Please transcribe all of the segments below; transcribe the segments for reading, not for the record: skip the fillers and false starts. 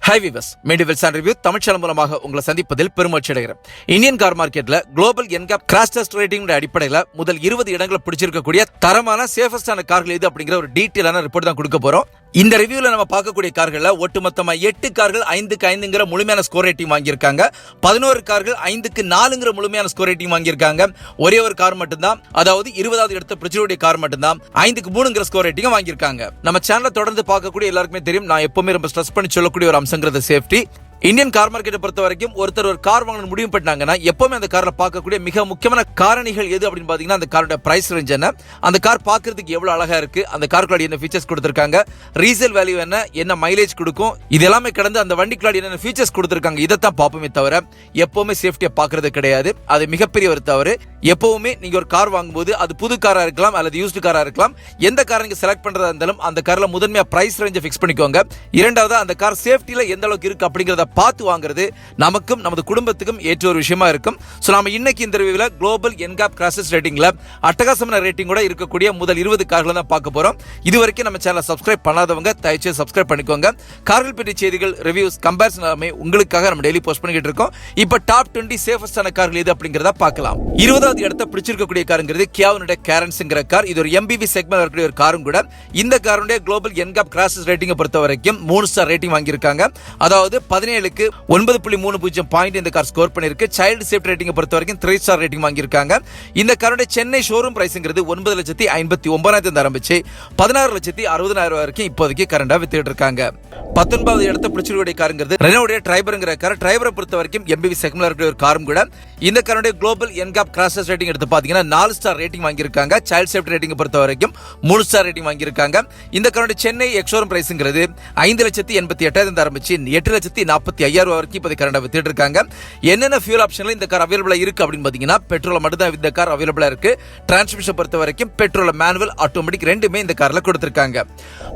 High viewers, மெடிவெல்ஸ் review Tamil channel மூலமாக உங்களை சந்திப்பதில் பெருமகிழ்ச்சி அடைகிறேன். இந்தியன் கார் மார்க்கெட்ல global NCAP crash test rating அடிப்படையில் முதல் 20 இடங்களை பிடிச்சிருக்கக்கூடிய தரமான சேஃபஸ்டான கார்கள் எது அப்படிங்கிற ஒரு டீட்டெயிலான ரிப்போர்ட் தான் கொடுக்க போறோம். இந்த ரிவ்யூல நம்ம பார்க்கக்கூடிய கார்கள்ல ஒட்டுமொத்தமா 8 கார்கள் 5க்கு 5ங்கிற முழுமையான ஸ்கோர் ரேட்டிங் வாங்கியிருக்காங்க. 11 கார்கள் 5க்கு 4ங்கிற முழுமையான ஸ்கோர் ரேட்டிங் வாங்கியிருக்காங்க. ஒரே ஒரு கார் மட்டும்தான், அதாவது 20வது இடத்தை பிடிச்சிருக்கக்கூடிய கார் மட்டும்தான் 5க்கு 3ங்கிற ஸ்கோர் ரேட்டிங் வாங்கியிருக்காங்க. நம்ம சேனலை தொடர்ந்து பார்க்கக்கூடிய எல்லாருக்குமே தெரியும், நான் எப்பவுமே ரொம்ப ஸ்ட்ரெஸ் பண்ணி சொல்லக்கூடிய ஒரு அம்சங்கிறது சேஃப்டி. இந்தியன் கார் மார்க்கெட்டை பொறுத்த வரைக்கும் ஒருத்தர் ஒரு கார் வாங்கணும் முடிவு பண்ணாங்கன்னா எப்பவுமே அந்த கார்ல பார்க்கக்கூடிய மிக முக்கியமான காரணிகள் எது அப்படின்னு பாத்தீங்கன்னா அந்த காரோட பிரைஸ் ரேஞ்ச் என்ன, அந்த கார் பார்க்கிறதுக்கு எவ்வளவு அழகா இருக்கு, அந்த காருக்குள்ள என்ன ஃபீச்சர்ஸ் கொடுத்திருக்காங்க, ரீசேல் வேல்யூ என்ன மைலேஜ் கொடுக்கும், இது எல்லாமே கடந்து அந்த வண்டிக்குள்ள என்ன ஃபீச்சர்ஸ் கொடுத்திருக்காங்க, இதைத்தான் பார்ப்போமே தவிர எப்பவுமே சேஃப்டியை பார்க்கறது கிடையாது. அது மிகப்பெரிய ஒரு தவறு. எப்பவுமே நீங்க ஒரு கார் வாங்கும்போது அது புது காரா இருக்கலாம் அல்லது யூஸ்டு காரா இருக்கலாம், எந்த காரை நீங்க செலக்ட் பண்றதா இருந்தாலும் அந்த கார்ல முதன்மையா பிரைஸ் ரேஞ்சை ஃபிக்ஸ் பண்ணிக்கோங்க. இரண்டாவது, அந்த கார் சேஃப்டில எந்த அளவுக்கு இருக்கு அப்படிங்கறத பார்த்து வாங்குறது நமக்கும் நமது குடும்பத்துக்கும் ஏற்ற ஒரு விஷயமா இருக்கும். சோ நாம இன்னைக்கு இந்த ரிவ்யூல குளோபல் என்கேப் கிராஷ் டெஸ்ட் ரேட்டிங்ல அட்டகாசமான ரேட்டிங் கூட இருக்கக்கூடிய முதல் 20 கார்களை தான் பார்க்க போறோம். இதுவரைக்கும் நம்ம சேனலை சப்ஸ்கிரைப் பண்ணாதவங்க தயவுசெய்து சப்ஸ்கிரைப் பண்ணிக்கோங்க. கார்கள் பற்றிய செய்திகள், ரிவ்யூஸ், கம்பேரிசன் எல்லாமே உங்களுக்காக நம்ம டெய்லி போஸ்ட் பண்ணிட்டு இருக்கோம். இப்போ டாப் 20 சேஃபஸ்டான கார்கள் எது அப்படிங்கறத பார்க்கலாம். 20வது இடத்தை பிடிச்சிருக்கக்கூடிய காருங்கிறது கியாவுனுடைய கேரன்ஸ்ங்கிற கார். இது ஒரு எம்பிவி செக்மெண்ட் இருக்கக்கூடிய ஒரு காரும் கூட. இந்த காருடைய குளோபல் என்கேப் கிராஷ் டெஸ்ட் ரேட்டிங்கை பொறுத்த வரைக்கும் 3 ஸ்டார் ரேட்டிங் வாங்கியிருக்காங்க. அதாவது 17க்கு 9.30 பாயிண்ட் இந்த கார் ஸ்கோர் பண்ணிருக்கு. சைல்டு சேஃப்டி ரேட்டிங் பொறுத்த வரைக்கும் 3 ஸ்டார் ரேட்டிங் வாங்கியிருக்காங்க. இந்த காரோட சென்னை ஷோரூம் பிரைஸ்ங்கிறது 9,59,000 ஆரம்பிச்சு 16,60,000 வரைக்கும் இப்போதைக்கு கரண்டா வித்துட்டு இருக்காங்க. 19வது இடத்தை பிடிச்சிருக்கக்கூடிய காருங்கிறது ரெனோல்ட் டிரைபர்ங்கிற கார். டிரைவரை பொறுத்த வரைக்கும் எம்பிவி செக்மெண்ட்ல இருக்கிற ஒரு காரும் கூட. இந்த காரோட global NCAP crash test rating எடுத்து பாத்தீங்கன்னா 4 ஸ்டார் ரேட்டிங் வாங்கியிருக்காங்க. சைல்டு சேஃப்டி ரேட்டிங் பொறுத்த வரைக்கும் 3 ஸ்டார் ரேட்டிங் வாங்கியிருக்காங்க. இந்த காரோட சென்னை எக்ஸோரூம் பிரைஸ்ங்கிறது 5,88,000 ஆரம்பிச்சு 8,45,000 வரைக்கும் இப்போதைக்கு கரண்டா வித்துட்டு இருக்காங்க. என்னென்ன ஃபியூல் ஆப்ஷன்ல இந்த கார் அவைலபிளா இருக்கு அப்படின்னு பாத்தீங்கன்னா பெட்ரோல் மட்டும் தான் இந்த கார் அவைலபிளா இருக்கு. டிரான்ஸ்மிஷன் பொறுத்த வரைக்கும் பெட்ரோல், மேனுவல், ஆட்டோமேட்டிக் ரெண்டுமே இந்த கார்ல கொடுத்திருக்காங்க.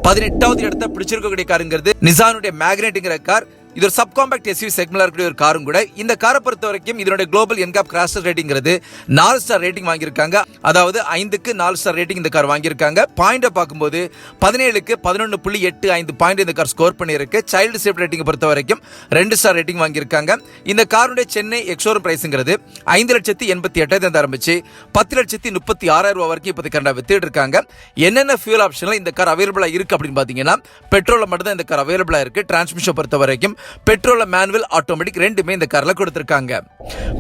18வது இடத்தை பிடிச்சிருக்கக்கூடிய காருங்கிறது நிசானுடைய மேக்னைட்ங்கிற கார். இது ஒரு சப் காம்பாக்ட் எஸ்யூவி செக்மெண்ட்ல இருக்கக்கூடிய ஒரு காரும் கூட. இந்த காரை பொறுத்த வரைக்கும் இதனுடைய குளோபல் என்கேப் கிராஷ் டெஸ்ட் ரேட்டிங்கிறது 4 ஸ்டார் ரேட்டிங் வாங்கியிருக்காங்க. அதாவது 5க்கு 4 ஸ்டார் ரேட்டிங் இந்த கார் வாங்கியிருக்காங்க. பாயிண்ட பார்க்கும்போது 17க்கு 11.85 பாயிண்ட் இந்த கார் ஸ்கோர் பண்ணியிருக்கு. சைல்டு சேஃப்டி ரேட்டிங் பொறுத்த வரைக்கும் 2 ஸ்டார் ரேட்டிங் வாங்கியிருக்காங்க. இந்த காருடைய சென்னை எக்ஸோரூம் பிரைஸ்ங்கிறது 5,88,000 ஆரம்பிச்சு 10,36,000 வரைக்கும் இப்போதைக்கு கரண்டா வித்துட்டு இருக்காங்க. என்னென்ன ஃபியூல் ஆப்ஷன்ல இந்த கார் அவைலபிளா இருக்கு அப்படின்னு பாத்தீங்கன்னா பெட்ரோல் மட்டும் தான் இந்த கார் அவைலபிளா இருக்கு. டிரான்ஸ்மிஷன் பொறுத்த வரைக்கும் பெட்ரோல், மேனுவல், ஆட்டோமேட்டிக் ரெண்டுமே இந்த கார்ல கொடுத்திருக்காங்க.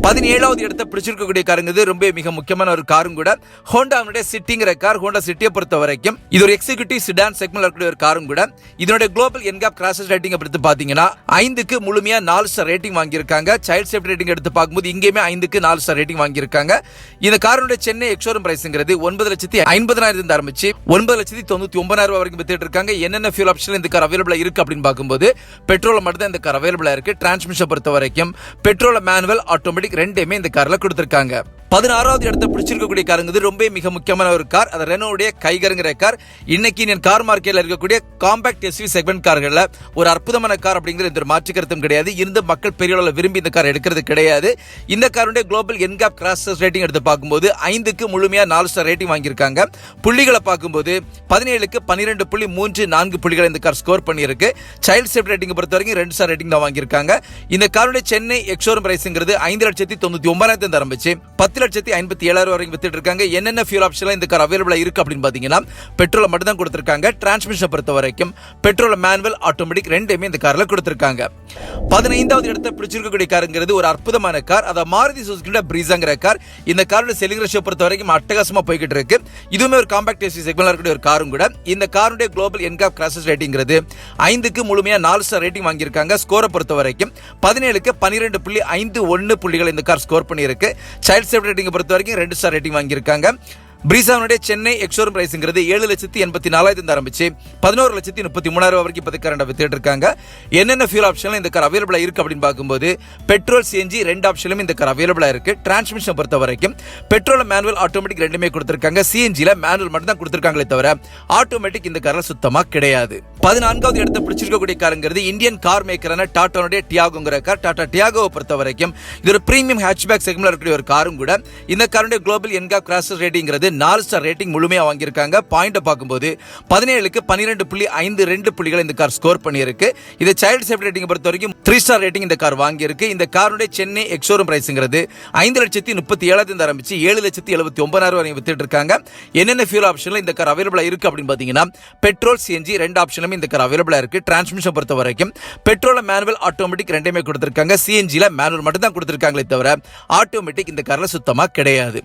17வது இடத்தை பிடிச்சிருக்கக்கூடிய காருங்கிறது ரொம்ப மிக முக்கியமான ஒரு காரும் கூட. ஹோண்டாவுடைய சிட்டிங்கிற கார். ஹோண்டா சிட்டியை பொறுத்த வரைக்கும் இது ஒரு எக்ஸிகியூட்டிவ் சிடான் செக்மெண்ட்ல இருக்கக்கூடிய ஒரு காரும் கூட. இதனுடைய global NCAP crash test rating எடுத்து பாத்தீங்கன்னா 5க்கு முழுமையா 4 ஸ்டார் ரேட்டிங் வாங்கியிருக்காங்க. சைல்டு சேஃப்டி ரேட்டிங் எடுத்து பார்க்கும்போது இங்கேயுமே 5க்கு 4 ஸ்டார் ரேட்டிங் வாங்கியிருக்காங்க. இந்த காருடைய சென்னை எக்ஸோரூம் பிரைஸ்ங்கிறது 9,50,000 ஆரம்பிச்சு 9,99,000 வரைக்கும் வித்துட்டு இருக்காங்க. என்னென்ன ஃபியூல் ஆப்ஷன்ல இந்த கார் அவைலபிளா இருக்கு அப்படின்னு பார்க்கும்போது பெட்ரோல் மட்டும் இந்த கார் அவைலபிளா இருக்கு. டிரான்ஸ்மிஷன் பொறுத்த வரைக்கும் பெட்ரோல், மேனுவல், ஆட்டோமேட்டிக் ரெண்டுமே இந்த கார்ல கொடுத்திருக்காங்க. 16வது இடத்தை பிடிச்சிருக்கக்கூடிய காருங்கிறது ரொம்ப மிக முக்கியமான ஒரு கார். அது ரெனோல்ட் கைகர்ங்கிற கார். இன்னைக்கு இந்தியன் கார் மார்க்கெட்ல இருக்கக்கூடிய காம்பாக்ட் எஸ்யூவி செக்மெண்ட் கார்கள்ல ஒரு அற்புதமான கார் அப்படிங்கிற இந்த மாற்று கருத்தும் கிடையாது. இருந்து மக்கள் பெரிய அளவில் விரும்பி இந்த கார் எடுக்கிறது கிடையாது. இந்த காருடைய global NCAP crash test rating எடுத்து பார்க்கும்போது 5க்கு முழுமையா 4 ஸ்டார் ரேட்டிங் வாங்கியிருக்காங்க. புள்ளிகளை பார்க்கும்போது 17க்கு 12.34 புள்ளிகளை இந்த கார் ஸ்கோர் பண்ணியிருக்கு. சைல்டு சேஃப்டி ரேட்டிங் பொறுத்த வரைக்கும் 2 ஸ்டார் ரேட்டிங் தான் வாங்கியிருக்காங்க. இந்த காருடைய சென்னை எக்ஸோரூம் பிரைஸ்ங்கிறது 5,99,000 ஆரம்பிச்சு 10,57,000 வரைக்கும் வித்துட்டு இருக்காங்க. என்னென்ன ஃபியூல் ஆப்ஷன்ல இந்த கார் அவைலபிளா இருக்கு அப்படின்னு பாத்தீங்கன்னா பெட்ரோல் மட்டும் தான் கொடுத்திருக்காங்க. டிரான்ஸ்மிஷன் பொறுத்த வரைக்கும் பெட்ரோல், மேனுவல், ஆட்டோமேட்டிக் ரெண்டுமே இந்த கார்ல கொடுத்திருக்காங்க. 15வது இடத்தை பிடிச்சிருக்கக்கூடிய காருங்கிறது ஒரு அற்புதமான கார். அத மாருதி சுசுகியோட BREZZAங்கிற கார். இந்த காரோட செல்லிங் ரேஷியோ பொறுத்த வரைக்கும் அட்டகாசமா போய்கிட்டு இருக்கு. இதுவுமே ஒரு காம்பாக்ட் எஸ்யூவி செக்மெண்ட்ல இருக்கக்கூடிய ஒரு காரும் கூட. இந்த காருடைய குளோபல் என்கேப் கிராஷ் டெஸ்ட் ரேட்டிங்கிறது 5க்கு முழுமையா 4 ஸ்டார் ரேட்டிங் வாங்கியிருக்காங்க. ஸ்கோரை பொறுத்த வரைக்கும் 17க்கு 12.51 புள்ளிகள் இந்த கார் ஸ்கோர் பண்ணியிருக்கு. சைல்டு சேஃப்டி ரேட்டிங் பொறுத்த வரைக்கும் 2 ஸ்டார் ரேட்டிங் வாங்கியிருக்காங்க. BREZZAவுடைய சென்னை எக்ஸோரூம் பிரைஸ்ங்கிறது 7,84,000 ஆரம்பிச்சு 11,33,000 வரைக்கும் இப்போதைக்கு கரண்டா வித்துட்டு இருக்காங்க. என்னென்ன ஃபியூல் ஆப்ஷன்ல இந்த கார் அவைலபிளா இருக்கு அப்படின்னு பார்க்கும்போது பெட்ரோல், சிஎன்ஜி ரெண்டு ஆப்ஷன்லயும் இந்த கார் அவைலபிளா இருக்கு. டிரான்ஸ்மிஷன் பொறுத்த வரைக்கும் பெட்ரோல், மேனுவல், ஆட்டோமேட்டிக் ரெண்டுமே கொடுத்திருக்காங்க. சிஎன்ஜில மேனுவல் மட்டும் தான் கொடுத்திருக்காங்களே தவிர ஆட்டோமேட்டிக் இந்த கார்ல சுத்தமா கிடையாது. 14வது இடத்தை பிடிச்சிருக்கக்கூடிய காருங்கிறது இந்தியன் கார் மேக்கரான டாட்டாவுடைய டியாகோங்கிற கார். டாடா டியாகோவை பொறுத்த வரைக்கும் இது ஒரு பிரீமியம் ஹேட்ச்பேக் செக்மெண்ட்ல இருக்கக்கூடிய ஒரு காரும் கூட. இந்த காருடைய குளோபல் என்காப் கிராஷ் ரேட்டிங்கிறது 4 ஸ்டார் ரேட்டிங் முழுமையா வாங்கியிருக்காங்க. பாயிண்ட் பார்க்கும்போது 17க்கு 12.52 புள்ளிகள் இந்த கார் ஸ்கோர் பண்ணியிருக்கு. இது சைல்டு சேஃப்டி ரேட்டிங் பொறுத்த வரைக்கும் 3 ஸ்டார் ரேட்டிங் இந்த கார் வாங்கியிருக்கு. இந்த காருடைய சென்னை எக்ஸோரூம் பிரைஸ்ங்கிறது 5,37,000 ஆரம்பிச்சு 7,79,000 வரை வித்துட்டு இருக்காங்க. என்னென்ன ஃபியூல் ஆப்ஷன்ல இந்த கார் அவைலபிளா இருக்கு அப்படின்னு பாத்தீங்கன்னா பெட்ரோல் சிஎன்ஜி ரெண்டு ஆப்ஷனும் இந்த கார் அவைலபிளா இருக்கு. டிரான்ஸ்மிஷன் பொறுத்த வரைக்கும் பெட்ரோல் மேனுவல் ஆட்டோமேட்டிக் ரெண்டுமே கொடுத்திருக்காங்க. சிஎன்ஜில மேனுவல் மட்டும் தான் கொடுத்திருக்காங்களே தவிர ஆட்டோமேட்டிக் இந்த கார்ல சுத்தமா கிடையாது.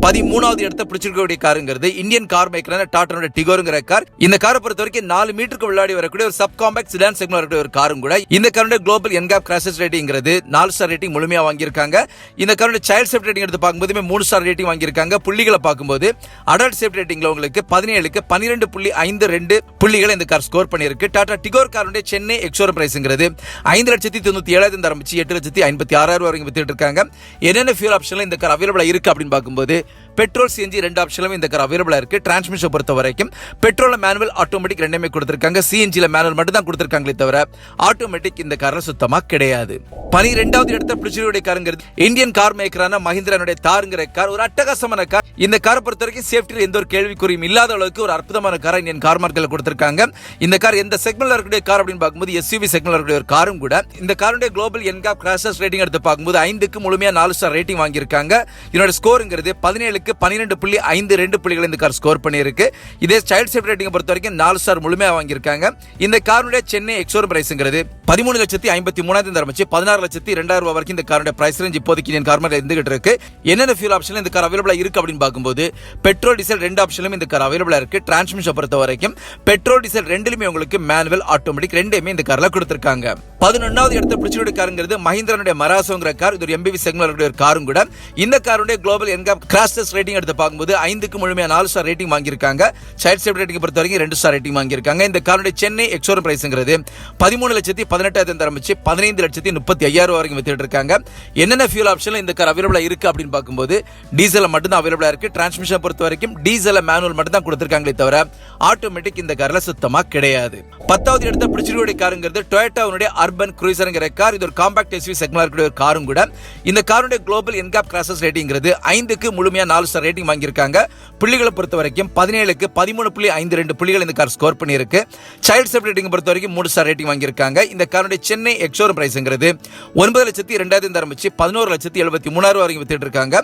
13வது இடத்தை பிடிச்சிருக்கக்கூடிய காருங்கிறது இந்தியன் கார் மேக்கரான டாட்டாவோட டிகோர்ங்கிற கார். இந்த காரை பொறுத்த வரைக்கும் 4 மீட்டருக்கு விளையாடி வரக்கூடிய ஒரு சப் காம்பாக்ட் செடான் செக்மென்ட்ல இருக்கக்கூடிய ஒரு காரும் கூட. இந்த காரோட குளோபல் என்காப் கிராஷ் ரேட்டிங்கிறது 4 ஸ்டார் ரேட்டிங் முழுமையா வாங்கியிருக்காங்க. இந்த காரோட சைல்ட் சேஃப்டி ரேட்டிங் எடுத்து பார்க்கும்போது 3 ஸ்டார் ரேட்டிங் வாங்கியிருக்காங்க. புள்ளிகளை பார்க்கும்போது அடல்ட் சேஃப்டி ரேட்டிங்ல உங்களுக்கு 17க்கு 12.52 புள்ளிகளை இந்த கார் ஸ்கோர் பண்ணியிருக்கு. டாடா டிகோர் காரோட சென்னை எக்ஸோரூம் பிரைஸ்ங்கிறது 5,97,000 ஆரம்பிச்சு 8,56,000 வரைக்கும் வித்துட்டு இருக்காங்க. என்னென்ன ஃபியூல் ஆப்ஷன்ல இந்த கார் அவைலபிளா இருக்கு அப்படின்னு பார்க்கும்போது பெட்ரோல் சிஎன்ஜி ரெண்டு ஆப்ஷனும் இந்த கார் அவைலபிளா இருக்கு. டிரான்ஸ்மிஷன் பொறுத்த வரைக்கும் பெட்ரோல் மேனுவல் ஆட்டோமேட்டிக் ரெண்டுமே கொடுத்திருக்காங்க. சிஎன்ஜில மேனுவல் மட்டும் தான் கொடுத்திருக்காங்களே தவிர ஆட்டோமேட்டிக் இந்த கார்ல சுத்தமா கிடையாது. 12வது இடத்தை பிடிச்சிருக்கக்கூடிய காருங்கிறது இந்தியன் கார் மேக்கரான மஹிந்திரானுடைய தாருங்கிற கார். ஒரு அட்டகாசமான கார். இந்த காரை பொறுத்த வரைக்கும் சேஃப்டியில் எந்த ஒரு கேள்விக்குறியும் இல்லாத அளவுக்கு ஒரு அற்புதமான காரை இந்தியன் கார் மார்க்கெட்ல கொடுத்திருக்காங்க. இந்த கார் எந்த செக்மெண்ட்ல இருக்கக்கூடிய கார் அப்படின்னு பார்க்கும்போது எஸ்யூவி செக்மெண்ட்ல இருக்கக்கூடிய ஒரு காரும் கூட. இந்த காருடைய குளோபல் என்காப் கிராஷ் ரேட்டிங் எடுத்து பார்க்கும்போது 5க்கு முழுமையா 4 ஸ்டார் ரேட்டிங் வாங்கியிருக்காங்க. இதோட ஸ்கோருங்கிறது 17க்கு 12.52 புள்ளிகள் இந்த கார் ஸ்கோர் பண்ணியிருக்கு. இதே சைல்ட் சேஃப்டி ரேட்டிங் பொறுத்த வரைக்கும் 4 ஸ்டார் முழுமையா வாங்கியிருக்காங்க. இந்த காருடைய சென்னை எக்ஸோரூம் பிரைஸ்ங்கிறது 13,53,000 ஆரம்பிச்சு 16,02,000 வரைக்கும் இந்த காரோட பிரைஸ் ரேஞ்ச் இப்போதைக்கு இந்தியன் கார் மார்க்கெட்ல இருந்துகிட்டு இருக்கு. என்னென்ன ஃபியூல் ஆப்ஷன்ல இந்த கார் அவைலபிளா இருக்கு அப்படின்னு பார்க்கும்போது பெட்ரோல் டீசல் ரெண்டு ஆப்ஷனும் இந்த கார் அவைலபிளா இருக்கு. டிரான்ஸ்மிஷன் பொறுத்த வரைக்கும் பெட்ரோல் டீசல் ரெண்டுலயுமே உங்களுக்கு மேனுவல் ஆட்டோமேட்டிக் ரெண்டுமே இந்த கார்ல கொடுத்திருக்காங்க. 11வது இடத்தை பிடிச்சிருக்க காருங்கிறது மஹிந்திரானுடைய மராஸோங்கிற கார். இது ஒரு எம்பிவி செக்மென்ட்ல இருக்கக்கூடிய ஒரு காரும் கூட. இந்த காருடைய குளோபல் என்காப் கிராஷ் ரேட்டிங் எடுத்து பார்க்கும்போது 5க்கு முழுமையா 4 ஸ்டார் ரேட்டிங் வாங்கியிருக்காங்க. சைல்ட் சேஃப்டி ரேட்டிங் பொறுத்த வரைக்கும் 2 ஸ்டார் ரேட்டிங் வாங்கியிருக்காங்க. இந்த காருடைய சென்னை எக்ஸோரூம் பிரைஸ்ங்கிறது 13,18,000 ஆரம்பிச்சு 15,35,000 வரைக்கும் வித்துட்டு இருக்காங்க. என்னென்ன ஃபியூல் ஆப்ஷன்ல இந்த கார் அவைலபிளா இருக்கு அப்படின்னு பார்க்கும்போது டீசல் மட்டும் தான் அவைலபிளா இருக்கு. டிரான்ஸ்மிஷன் பொறுத்த வரைக்கும் டீசல் மேனுவல் மட்டும் தான் கொடுத்திருக்காங்களே தவிர ஆட்டோமேட்டிக் இந்த கார்ல சுத்தமா கிடையாது. 10வது இடத்தை பிடிச்சிருக்கக்கூடிய காருங்கிறது டொயோட்டாவுடைய அர்பன் க்ரூசர்ங்கிற கார். இது ஒரு காம்பாக்ட் எஸ்யூவி செக்மென்ட்ல இருக்கக்கூடிய ஒரு காரும் கூட. இந்த காருடைய குளோபல் என்காப் கிராஷ் ரேட்டிங்கிறது 5க்கு முழுமையா 4 ஸ்டார் ரேட்டிங் வாங்கியிருக்காங்க. புள்ளிகளை பொறுத்த வரைக்கும் 17க்கு 13.52 புள்ளிகள் இந்த கார் ஸ்கோர் பண்ணியிருக்கு. சைல்ட் சேஃப்டி ரேட்டிங் பொறுத்த வரைக்கும் 3 ஸ்டார் ரேட்டிங் வாங்கியிருக்காங்க. இந்த காருடைய சென்னை எக்ஸோரூம் பிரைஸ்ங்கிறது 9,02,000 ஆரம்பிச்சு 11,73,000 வரைக்கும் வித்துட்டு இருக்காங்க.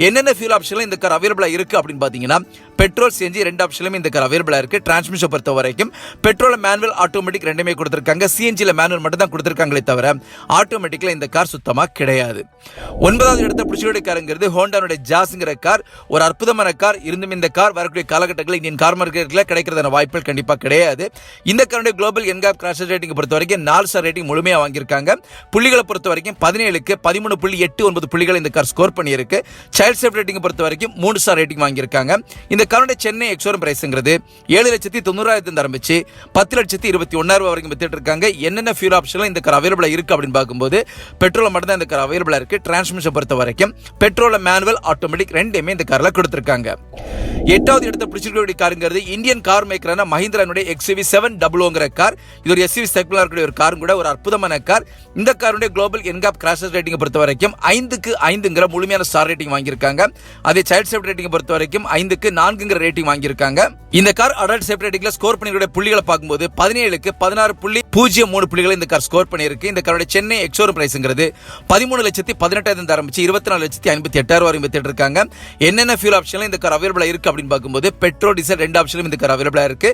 என்னென்ன ஃபியூல் ஆப்ஷன்ல இந்த கார் அவைலபிளா இருக்கு அப்படின்னு பாத்தீங்கன்னா பெட்ரோல் சிஎன்ஜி ரெண்டு ஆப்ஷனும் இந்த கார் அவைலபிளா இருக்கு. டிரான்ஸ்மிஷன் பொறுத்த வரைக்கும் பெட்ரோல் மேனுவல் ஆட்டோமேட்டிக் ரெண்டுமே கொடுத்திருக்காங்க. சிஎன்ஜில மேனுவல் மட்டும் தான் கொடுத்திருக்காங்களே தவிர ஆட்டோமேட்டிக்ல இந்த கார் சுத்தமா கிடையாது. 9வது இடத்தை பிடிச்சிருக்கக்கூடிய காருங்கிறது ஹோண்டாவுடைய ஜாஸ்ங்கிற கார். ஒரு அற்புதமான கார். இருந்தும் இந்த கார் வரக்கூடிய காலகட்டங்களில் இந்தியன் கார் மார்க்கெட்ல கிடைக்கிறதான வாய்ப்புகள் கண்டிப்பா கிடையாது. இந்த காருடைய குளோபல் என்காப் கிராஷ் ரேட்டிங் பொறுத்த வரைக்கும் 4 ஸ்டார் ரேட்டிங் முழுமையா வாங்கியிருக்காங்க. புள்ளிகளை பொறுத்த வரைக்கும் 17க்கு 13.89 புள்ளிகள் இந்த கார் ஸ்கோர் பண்ணியிருக்கு. சைல்ட் சேஃப்டி ரேட்டிங் பொறுத்த வரைக்கும் 3 ஸ்டார் ரேட்டிங் வாங்கியிருக்காங்க. இந்த காரோட சென்னை எக்ஸோரூம் பிரைஸ்ங்கிறது 7,90,000 ஆரம்பிச்சு 10,21,000 வரைக்கும் வித்துட்டு இருக்காங்க. என்னென்ன ஃபியூல் ஆப்ஷன்ல இந்த கார் அவைலபிளா இருக்கு அப்படின்னு பார்க்கும்போது பெட்ரோல் மட்டும் தான் இந்த கார் அவைலபிளா இருக்கு. டிரான்ஸ்மிஷன் பொறுத்த வரைக்கும் பெட்ரோல் மேனுவல் ஆட்டோமேட்டிக் ரெண்டுமே இந்த கார்ல கொடுத்திருக்காங்க. 8வது இடத்தை பிடிச்சிருக்கக்கூடிய காருங்கிறது இந்தியன் கார் மேக்கரான மஹிந்திரானுடைய எக்ஸ்யூவி 700ங்கிற கார். இது ஒரு எஸ்யூவி செக்மென்ட்ல இருக்கக்கூடிய ஒரு காரும் கூட. ஒரு அற்புதமான கார். இந்த காருடைய குளோபல் என்காப் கிராஷ் ரேட்டிங் பொறுத்த வரைக்கும் 5க்கு 5ங்கிற முழுமையான ஸ்டார் ரேட்டிங் வாங்கியிருக்காங்க. அதே சைல்ட் சேஃப்டி ரேட்டிங் பொறுத்த வரைக்கும் 5க்கு 4ங்கிற ரேட்டிங் வாங்கியிருக்காங்க. இந்த கார் அடல்ட் சேஃப்டி ரேட்டிங்ல ஸ்கோர் பண்ணிருக்கிற புள்ளிகளை பார்க்கும்போது 17க்கு 16.03 புள்ளிகளை இந்த கார் ஸ்கோர் பண்ணியிருக்கு. இந்த காரோட சென்னை எக்ஸோரூம் பிரைஸ்ங்கிறது 13,18,000 ஆரம்பிச்சு 24,58,000 வரைக்கும் வித்துட்டு இருக்காங்க. என்னென்ன ஃபியூல் ஆப்ஷன்ல இந்த கார் அவைலபிளா இருக்கு அப்படின்னு பார்க்கும்போது பெட்ரோல் டீசல் ரெண்டு ஆப்ஷனும் இந்த கார் அவைலபிளா இருக்கு.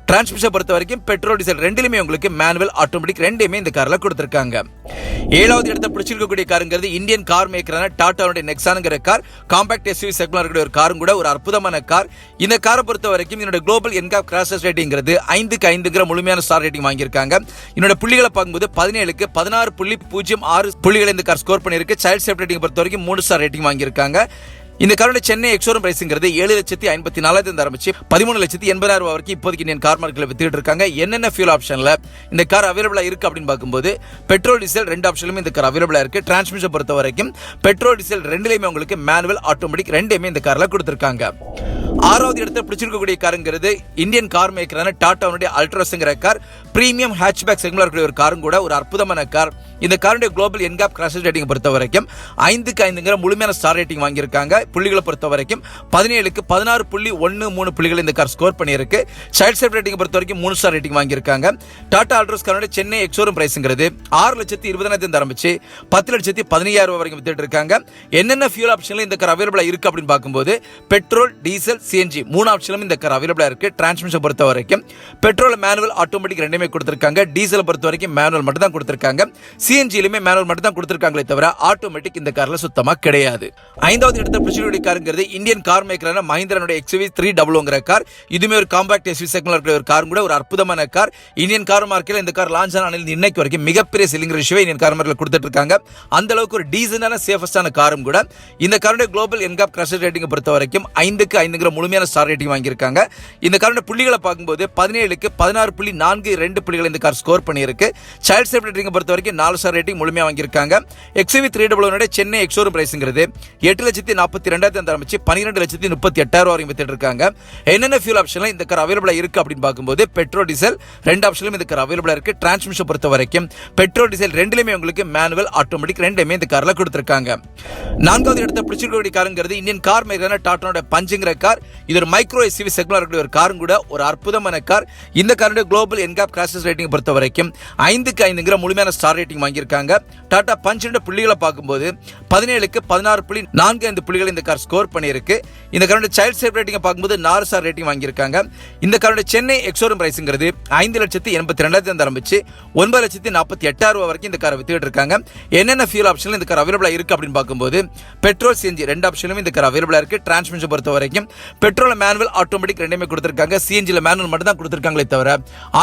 டிரான்ஸ்மிஷன் பொறுத்த வரைக்கும் பெட்ரோல் டீசல் ரெண்டுலயுமே உங்களுக்கு மேனுவல் ஆட்டோமேட்டிக் ரெண்டுமே இந்த கார்ல கொடுத்திருக்காங்க. 7வது இடத்தை பிடிச்சிருக்கக்கூடிய காருங்கிறது இந்தியன் கார் மேக்கரான டாட்டாவுடைய நெக்ஸான்ங்கிற கார். காம்பாக்ட் எஸ்யூவி செக்மென்ட்ல இருக்கக்கூடிய ஒரு காரும் கூட. ஒரு அற்புதமான கார். இந்த காரை பொறுத்த வரைக்கும் இதோட குளோபல் என்காப் கிராஷ் ரேட்டிங்கிறது 5க்கு 5ங்கிற முழுமையான ஸ்டார் ரேட்டிங் வாங்கியிருக்காங்க. இதோட புள்ளிகளை பார்க்கும்போது 17க்கு 16.06 புள்ளிகளை இந்த கார் ஸ்கோர் பண்ணியிருக்கு. சைல்ட் சேஃப்டி ரேட்டிங் பொறுத்த வரைக்கும் 3 ஸ்டார் ரேட்டிங் வாங்கியிருக்காங்க. இந்த காரோட சென்னை எக்ஸோரூம் பிரைஸ்ங்கிறது 7,54,000 ஆரம்பிச்சு 13,80,000 வரைக்கும் இப்போதைக்கு இந்தியன் கார் மார்க்கெட்ல வித்துட்டு இருக்காங்க. என்னென்ன ஃபியூல் ஆப்ஷன்ல இந்த கார் அவைலபிளா இருக்கு அப்படின்னு பார்க்கும்போது பெட்ரோல் டீசல் ரெண்டு ஆப்ஷனுமே இந்த கார் அவைலபிளா இருக்கு. டிரான்ஸ்மிஷன் பொறுத்த வரைக்கும் பெட்ரோல் டீசல் ரெண்டுலயுமே உங்களுக்கு மேனுவல் ஆட்டோமேட்டிக் ரெண்டுமே இந்த கார்ல கொடுத்திருக்காங்க. ஆறாவது இடத்துல பிடிச்சிருக்கக்கூடிய காருங்கிறது இந்தியன் கார் மேக்கரான டாட்டாவுடைய அல்ட்ரோஸ்ங்கிற கார். பிரீமியம் ஹேட்ச்பேக் செக்மெண்ட்ல இருக்கக்கூடிய ஒரு காரும் கூட ஒரு அற்புதமான கார். இந்த காருடைய குளோபல் என்கேப் கிராஷ் ரேட்டிங் பொறுத்த வரைக்கும் 5க்கு 5ங்கிற முழுமையான ஸ்டார் ரேட்டிங் வாங்கியிருக்காங்க. புள்ளிகளை பொறுத்த வரைக்கும் 17க்கு 16.13 புள்ளிகள் இந்த கார் ஸ்கோர் பண்ணியிருக்கு. சைல்ட் சேஃப் ரேட்டிங் பொறுத்த வரைக்கும் 3 ஸ்டார் ரேட்டிங் வாங்கியிருக்காங்க. டாடா அல்ட்ரோஸ் காரோட சென்னை எக்ஸோரூம் பிரைஸ்ங்கிறது 6,20,000 ஆரம்பிச்சு 10,15,000 வரைக்கும் வித்துட்டு இருக்காங்க. என்னென்ன ஃபியூல் ஆப்ஷன்ல இந்த கார் அவைலபிளா இருக்கு அப்படின்னு பார்க்கும்போது பெட்ரோல், டீசல், சிஎன்ஜி 3 ஆப்ஷனும் இந்த கார் அவைலபிளா இருக்கு. டிரான்ஸ்மிஷன் பொறுத்த வரைக்கும் பெட்ரோல் மேனுவல் ஆட்டோமேட்டிக் ரெண்டுமே கொடுத்திருக்காங்க. டீசல் பொறுத்த வரைக்கும் மேனுவல் மட்டும் தான் கொடுத்திருக்காங்க. சிஎன்ஜிலுமே மேனுவல் மட்டும் தான் கொடுத்திருக்காங்களே தவிர ஆட்டோமேட்டிக் இந்த கார்ல சுத்தமா கிடையாது. 5வது இடத்துல பிடிச்சிருக்கக்கூடிய காருங்கிறது இந்தியன் கார் மேக்கரான மஹிந்திரானுடைய XUV 300ங்கிற கார். இதுமே ஒரு காம்பாக்ட் SUV செக்மெண்ட்ல இருக்கிற ஒரு கார் கூட ஒரு அற்புதமான கார். இந்தியன் கார் மார்க்கெட்ல இந்த கார் லான்ச் ஆன இன்னைக்கு வரைக்கும் மிகப்பெரிய செல்லிங் ரேஷியோ இந்தியன் கார் மார்க்கெட்ல கொடுத்துட்டு இருக்காங்க. அந்த அளவுக்கு ஒரு டீசன்டான சேஃபஸ்டான காரும் கூட. இந்த காருடைய குளோபல் என்கேப் கிராஷ் ரேட்டிங் பொறுத்த வரைக்கும் 5க்கு 5ங்கிற முழுமையான ஸ்டார் ரேட்டிங் வாங்கியிருக்காங்க. இந்த காரோட புள்ளிகளை பார்க்கும்போது 17க்கு 16.42 புள்ளிகள் இந்த கார் ஸ்கோர் பண்ணியிருக்கு. சைல்ட் சேஃப் ரேட்டிங் பொறுத்த வரைக்கும் 4 ஸ்டார் ரேட்டிங் முழுமையா வாங்கியிருக்காங்க. XUV 300 சென்னை எக்ஸோரூம் பிரைஸ்ங்கிறது 8,42,000 ஆரம்பிச்சு 12,38,000 வரைக்கும் வித்துட்டு இருக்காங்க. என்னென்ன ஃபியூல் ஆப்ஷன்ல இந்த கார் அவைலபிளா இருக்கு அப்படின்னு பார்க்கும்போது பெட்ரோல், டீசல் 2 ஆப்ஷனும் இந்த கார் அவைலபிளா இருக்கு. டிரான்ஸ்மிஷன் பொறுத்த வரைக்கும் பெட்ரோல், டீசல் ரெண்டுலயுமே உங்களுக்கு மேனுவல், ஆட்டோமேட்டிக் ரெண்டுமே இந்த கார்ல கொடுத்திருக்காங்க. 4வது இடத்தை பிடிச்சிருக்கக்கூடிய காருங்கிறது இந்தியன் கார் மேக்கரான டாட்டாவோட பஞ்சுங்கிற கார். இது ஒரு மைக்ரோ SUV செக்மெண்ட்ல இருக்கக்கூடிய ஒரு காரும் கூட ஒரு அற்புதமான கார். இந்த காரோட குளோபல் என்கேப் கிராஷ் ரேட்டிங் பொறுத்த வரைக்கும் 5க்கு 5ங்கிற முழுமையான ஸ்டார் ரேட்டிங் வாங்கியிருக்காங்க. டாடா பஞ்ச் புள்ளிகளை பார்க்கும்போது 17க்கு 16.45 புள்ளிகள் இந்த கார் ஸ்கோர் பண்ணியிருக்கு. இந்த காரோட சைல்ட் சேஃப் ரேட்டிங் பார்க்கும்போது 4 ஸ்டார் ரேட்டிங் வாங்கியிருக்காங்க. இந்த காரோட சென்னை எக்ஸோரூம் பிரைஸ்ங்கிறது 5,82,200 ஆரம்பிச்சு 9,48,000 வரைக்கும் இந்த காரை வித்துட்டு இருக்காங்க. என்னென்ன ஃபியூல் ஆப்ஷன்ல இந்த கார் அவைலபிளா இருக்கு அப்படின்னு பார்க்கும்போது பெட்ரோல், சிஎன்ஜி 2 ஆப்ஷனும் இந்த கார் அவைலபிளா இருக்கு. டிரான்ஸ்மிஷன் பொறுத்த வரைக்கும் பெட்ரோல் மேனுவல், ஆட்டோமேட்டிக் ரெண்டுமே கொடுத்திருக்காங்க. சிஎன்ஜில மேனுவல் மட்டும் தான் கொடுத்திருக்காங்களே தவிர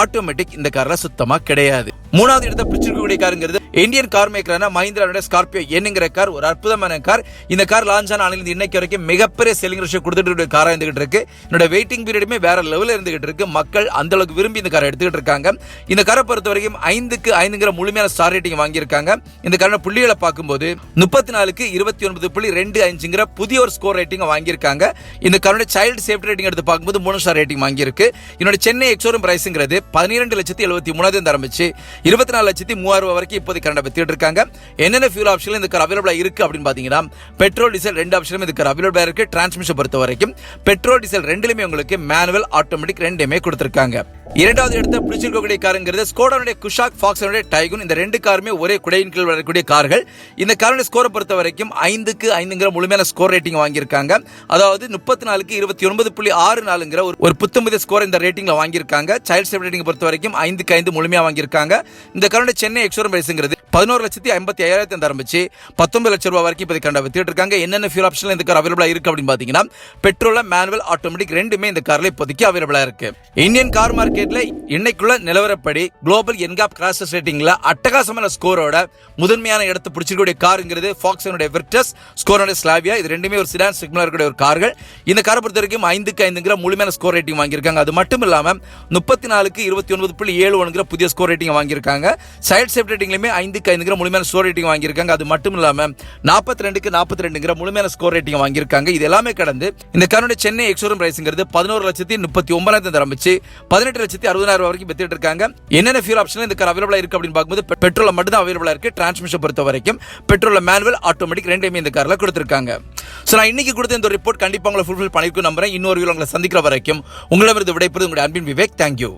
ஆட்டோமேட்டிக் இந்த கார்ல சுத்தமா கிடையாது. 3வது இடத்தை பிடிச்சிருக்கக்கூடிய காருங்கிறது இந்தியன் கார் மேக்கரான மஹிந்திராவோட ஸ்கார்பியோ என்ங்கிற கார். ஒரு அற்புதமான கார். இந்த கார் லான்ச் ஆன நாளிலிருந்து இன்னைக்கு வரைக்கும் மிகப்பெரிய செல்லிங் ரேஷியோ கொடுத்துட்டு இருக்க காரா இருந்துகிட்டு இருக்கு. என்னோட வெயிட்டிங் பீரியடுமே வேற லெவல்ல இருந்துகிட்டு இருக்கு. மக்கள் அந்த அளவுக்கு விரும்பி இந்த காரை எடுத்துக்கிட்டு இருக்காங்க. இந்த காரை பொறுத்த வரைக்கும் 5க்கு 5ங்கிற முழுமையான ஸ்டார் ரேட்டிங் வாங்கியிருக்காங்க. இந்த காரோட புள்ளிகளை பார்க்கும்போது 34க்கு 29.25ங்கிற புதிய ஒரு ஸ்கோர் ரேட்டிங் வாங்கியிருக்காங்க. இந்த காரோட சைல்ட் சேஃப்டி ரேட்டிங் எடுத்து பார்க்கும்போது 3 ஸ்டார் ரேட்டிங் வாங்கியிருக்கு. என்னோட சென்னை எக்ஸோரூம் பிரைஸ்ங்கிறது 12,73,000 ஆரம்பிச்சு 24,03,000 வரைக்கும் இப்போதைக்கு கரண்ட் வித்துட்டு இருக்காங்க. என்னென்ன ஃபியூல் ஆப்ஷன்ல இந்த கார் அவைலபிளா இருக்கு அப்படின்னு பாத்தீங்கன்னா பெட்ரோல், டீசல் 2 ஆப்ஷனும் இந்த கார் அவைலபிளா இருக்கு. டிரான்ஸ்மிஷன் பொறுத்த வரைக்கும் பெட்ரோல், டீசல் ரெண்டுலயுமே உங்களுக்கு மேனுவல், ஆட்டோமேட்டிக் ரெண்டுமே கொடுத்திருக்காங்க. 2வது இடத்தை பிடிச்சிருக்கக்கூடிய காருங்கிறது ஸ்கோடாவுடைய KUSHAQ, ஃபாக்ஸனுடைய TIGUN. இந்த 2 காருமே ஒரே குடையின் கீழ் வரக்கூடிய கார்கள். இந்த காரோட ஸ்கோரை பொறுத்த வரைக்கும் 5க்கு 5ங்கிற முழுமையான ஸ்கோர் ரேட்டிங் வாங்கியிருக்காங்க. அதாவது 34க்கு 29.64ங்கிற ஒரு புத்தம்புதிய ஸ்கோர் இந்த ரேட்டிங்ல வாங்கியிருக்காங்க. சைல்ட் சேஃப் ரேட்டிங் பொறுத்த வரைக்கும் 5க்கு 5 முழுமையா வாங்கியிருக்காங்க. இந்த காரோட சென்னை எக்ஸோரூம் பிரைஸ்ங்கிறது 11,55,000 ஆரம்பிச்சு 19 லட்சம் ரூபாய் வரைக்கும் இப்போதைக்கு கண்ட வித்துட்டு இருக்காங்க. என்னென்ன ஃபியூல் ஆப்ஷன்ல இந்த கார் அவைலபிளா இருக்கு அப்படின்னு பாத்தீங்கன்னா பெட்ரோல், மேனுவல், ஆட்டோமேட்டிக் ரெண்டுமே இந்த கார்ல இப்போதைக்கு அவைலபிளா இருக்கு. இந்தியன் கார் மார்க்கெட்ல இன்னைக்குள்ள நிலவரப்படி குளோபல் என்கேப் கிராஷ் ரேட்டிங்ல அட்டகாசமான ஸ்கோரோட முதன்மையான இடத்தை பிடிச்சிருக்கக்கூடிய காருங்கிறது ஃபாக்ஸனுடைய விர்டஸ், ஸ்கோடாவுடைய ஸ்லாவியா. இது ரெண்டுமே ஒரு சிடான் செக்மெண்ட்ல இருக்கக்கூடிய ஒரு கார்கள். இந்த காரை பொறுத்த வரைக்கும் 5க்கு 5ங்கிற முழுமையான ஸ்கோர் ரேட்டிங் வாங்கியிருக்காங்க. அது மட்டும் இல்லாம 34க்கு 29.71ங்கிற புதிய ஸ்கோர் ரேட்டிங் வாங்கியிருக்காங்க. சைல்ட் சேஃப் ரேட்டிங்லயுமே 5க்கு 5ங்கிற முழுமையான ஸ்கோர் ரேட்டிங் வாங்கியிருக்காங்க. அது மட்டும் இல்லாம 42க்கு 42ங்கிற முழுமையான ஸ்கோர் ரேட்டிங் வாங்கியிருக்காங்க. இது எல்லாமே கடந்து இந்த காரோட சென்னை எக்ஸோரூம் பிரைஸ்ங்கிறது 11,39,900 ஆரம்பிச்சு 18,60,000 வரைக்கும் வித்துட்டு இருக்காங்க. என்னென்ன ஃபியூல் ஆப்ஷன்ல இந்த கார் அவைலபிளா இருக்கு அப்படின்னு பார்க்கும்போது பெட்ரோல் மட்டும் தான் அவைலபிளா இருக்கு. டிரான்ஸ்மிஷன் பொறுத்த வரைக்கும் பெட்ரோல், மேனுவல், ஆட்டோமேட்டிக் ரெண்டுமே இந்த கார்ல கொடுத்திருக்காங்க. சோ நான் இன்னைக்கு கொடுத்த இந்த ரிப்போர்ட் கண்டிப்பா உங்களை ஃபுல்ஃபில் பண்ணிருக்கும் நம்புறேன். இன்னொரு வீடியோல உங்களை சந்திக்கிற வரைக்கும் உங்களிடமிருந்து விடைபெறுவது உங்களுடைய அன்பின் விவேக். தேங்க்யூ.